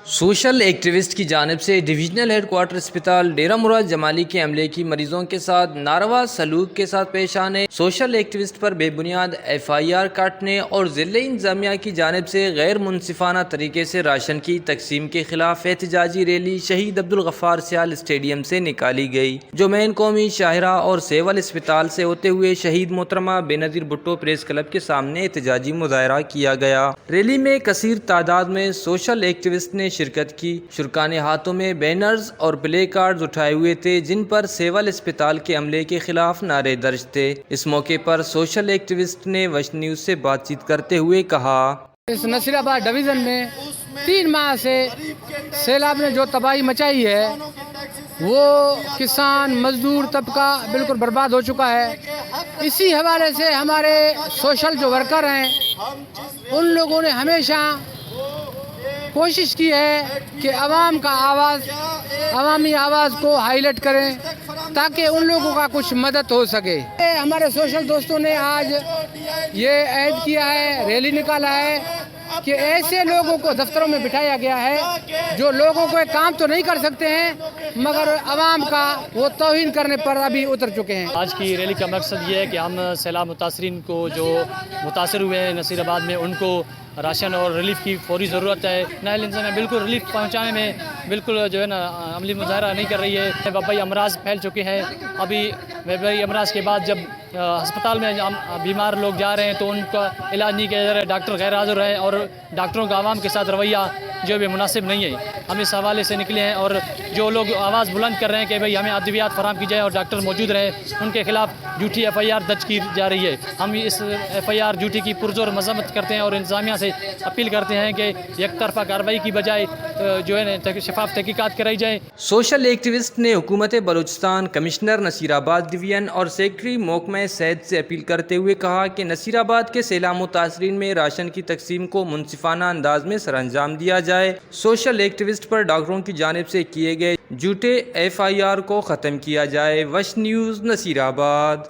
Social activist کی جانب سے ڈویژنل ہیڈ کوارٹر اسپتال ڈیرہ مراد جمالی کے عملے کی مریضوں کے ساتھ ناروا سلوک کے ساتھ پیش آنے، سوشل ایکٹیوسٹ پر بے بنیاد FIR کاٹنے اور ضلع انتظامیہ کی جانب سے غیر منصفانہ طریقے سے راشن کی تقسیم کے خلاف احتجاجی ریلی شہید عبدالغفار سیال اسٹیڈیم سے نکالی گئی، جو مین قومی شاہراہ اور سیول اسپتال سے ہوتے ہوئے شہید محترمہ بے نظیر بھٹو پریس کلب کے سامنے احتجاجی مظاہرہ کیا گیا۔ ریلی میں کثیر تعداد میں سوشل ایکٹیوسٹ نے شرکت کی۔ شرکاء نے ہاتھوں میں بینرز اور پلے کارڈز اٹھائے ہوئے تھے جن پر سیول اسپتال کے عملے کے خلاف نعرے درج تھے۔ اس موقع پر سوشل ایکٹیوسٹ نے وش نیوز سے بات چیت کرتے ہوئے کہا، اس نصیر آباد ڈویژن میں 3 ماہ سے سیلاب نے جو تباہی مچائی ہے وہ کسان مزدور طبقہ بالکل برباد ہو چکا ہے۔ اسی حوالے سے ہمارے سوشل جو ورکر ہیں ان لوگوں نے ہمیشہ کوشش کی ہے کہ عوام کا آواز، عوامی آواز کو ہائی لائٹ کریں تاکہ ان لوگوں کا کچھ مدد ہو سکے۔ ہمارے سوشل دوستوں نے آج یہ عہد کیا ہے، ریلی نکالا ہے کہ ایسے لوگوں کو دفتروں میں بٹھایا گیا ہے جو لوگوں کو کام تو نہیں کر سکتے ہیں مگر عوام کا وہ توہین کرنے پر ابھی اتر چکے ہیں۔ آج کی ریلی کا مقصد یہ ہے کہ ہم سیلاب متاثرین کو جو متاثر ہوئے ہیں نصیر آباد میں، ان کو راشن اور ریلیف کی فوری ضرورت ہے۔ نائل انسان بالکل ریلیف پہنچانے میں بالکل جو ہے نا عملی مظاہرہ نہیں کر رہی ہے۔ وبائی امراض پھیل چکے ہیں۔ ابھی وبائی امراض کے بعد جب ہسپتال میں بیمار لوگ جا رہے ہیں تو ان کا علاج نہیں کیا جا رہا ہے، ڈاکٹر غیر حاضر ہے اور ڈاکٹروں کا عوام کے ساتھ رویہ جو بھی مناسب نہیں ہے۔ ہم اس حوالے سے نکلے ہیں اور جو لوگ آواز بلند کر رہے ہیں کہ بھئی ہمیں ادویات فراہم کی جائے اور ڈاکٹر موجود رہے، ان کے خلاف جھوٹی FIR درج کی جا رہی ہے۔ ہم اس FIR جھوٹی کی پرزور مذمت کرتے ہیں اور انتظامیہ سے اپیل کرتے ہیں کہ یک طرفہ کارروائی کی بجائے جو ہے شفاف تحقیقات کرائی جائے۔ سوشل ایکٹیوسٹ نے حکومت بلوچستان، کمشنر نصیر آباد ڈویژن اور سیکرٹری محکمہ صحت سے اپیل کرتے ہوئے کہا کہ نصیر آباد کے سیلاب متاثرین میں راشن کی تقسیم کو منصفانہ انداز میں سر انجام دیا جائے۔ سوشل ایکٹیوسٹ پر ڈاکٹروں کی جانب سے کیے گئے جھوٹے FIR کو ختم کیا جائے۔ وش نیوز نصیر آباد۔